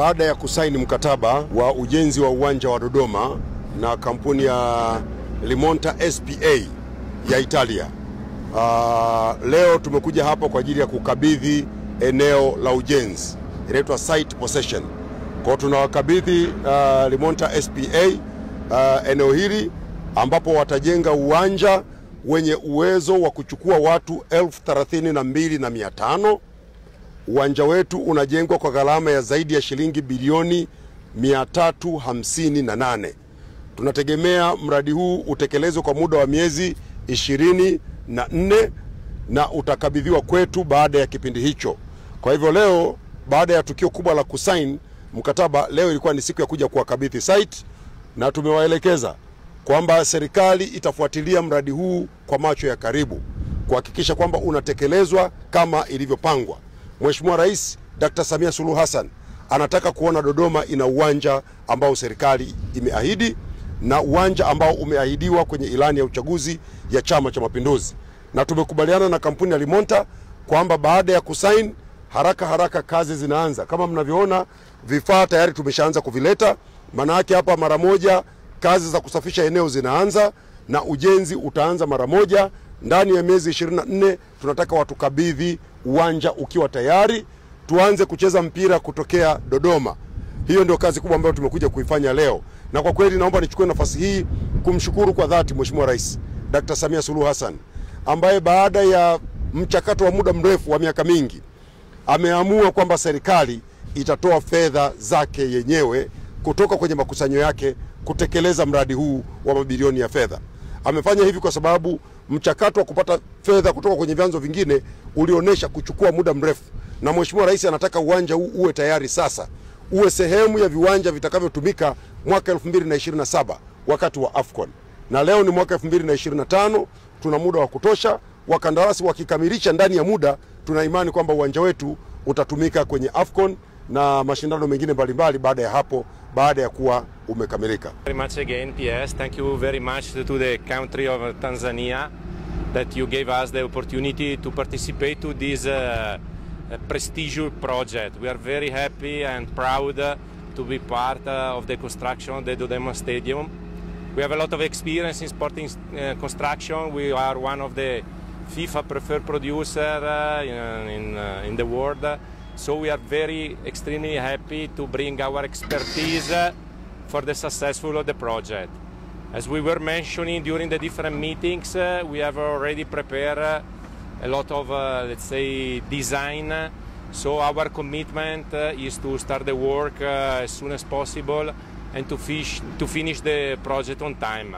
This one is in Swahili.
baada ya kusaini mkataba wa ujenzi wa uwanja wa Dodoma na kampuni ya Limonta SPA ya Italia, leo tumekuja hapa kwa ajili ya kukabidhi eneo la ujenzi, inaitwa site possession. Kwa tunawakabidhi Limonta SPA eneo hili ambapo watajenga uwanja wenye uwezo wa kuchukua watu 32,500. Uwanja wetu unajengwa kwa gharama ya zaidi ya shilingi bilioni 358. Tunategemea mradi huu utekelezwe kwa muda wa miezi 24 na utakabidhiwa kwetu baada ya kipindi hicho. Kwa hivyo leo, baada ya tukio kubwa la kusaini mkataba, leo ilikuwa ni siku ya kuja kuwakabidhi site, na tumewaelekeza kwamba serikali itafuatilia mradi huu kwa macho ya karibu kuhakikisha kwamba unatekelezwa kama ilivyopangwa. Mheshimiwa Rais Dr. Samia Suluhu Hassan anataka kuona Dodoma ina uwanja ambao serikali imeahidi na uwanja ambao umeahidiwa kwenye ilani ya uchaguzi ya Chama cha Mapinduzi. Na tumekubaliana na kampuni ya Limonta kwamba baada ya kusaini haraka kazi zinaanza. Kama mnavyoona, vifaa tayari tumeshaanza kuvileta. Maana yake hapa mara moja kazi za kusafisha eneo zinaanza na ujenzi utaanza mara moja. Ndani ya miezi 24 tunataka watukabidhi uwanja ukiwa tayari, tuanze kucheza mpira kutokea Dodoma. Hiyo ndio kazi kubwa ambayo tumekuja kuifanya leo. Na kwa kweli naomba nichukue nafasi hii kumshukuru kwa dhati Mheshimiwa Rais Dr. Samia Suluhu Hassan, ambaye baada ya mchakato wa muda mrefu wa miaka mingi ameamua kwamba serikali itatoa fedha zake yenyewe kutoka kwenye makusanyo yake kutekeleza mradi huu wa mabilioni ya fedha. Amefanya hivi kwa sababu mchakato wa kupata fedha kutoka kwenye vyanzo vingine ulionesha kuchukua muda mrefu, na Mheshimiwa Rais anataka uwanja huu uwe tayari sasa, uwe sehemu ya viwanja vitakavyotumika mwaka 2027 wakati wa AFCON. Na leo ni mwaka 2025, tuna muda wa kutosha. Wakandarasi wakikamilisha ndani ya muda, tuna imani kwamba uwanja wetu utatumika kwenye AFCON na mashindano mengine mbalimbali baada ya hapo, baada ya kuwa umekamilika. Very much again, PS. Thank you very much to the country of Tanzania that you gave us the opportunity to participate to this prestigious project. We are very happy and proud to be part of the construction of the Dodoma Stadium. We have a lot of experience in sporting construction. We are one of the FIFA preferred producer in the world. So we are extremely happy to bring our expertise for the successful of the project. As we were mentioning during the different meetings, we have already prepared a lot of, let's say, design. So our commitment is to start the work as soon as possible and to finish the project on time.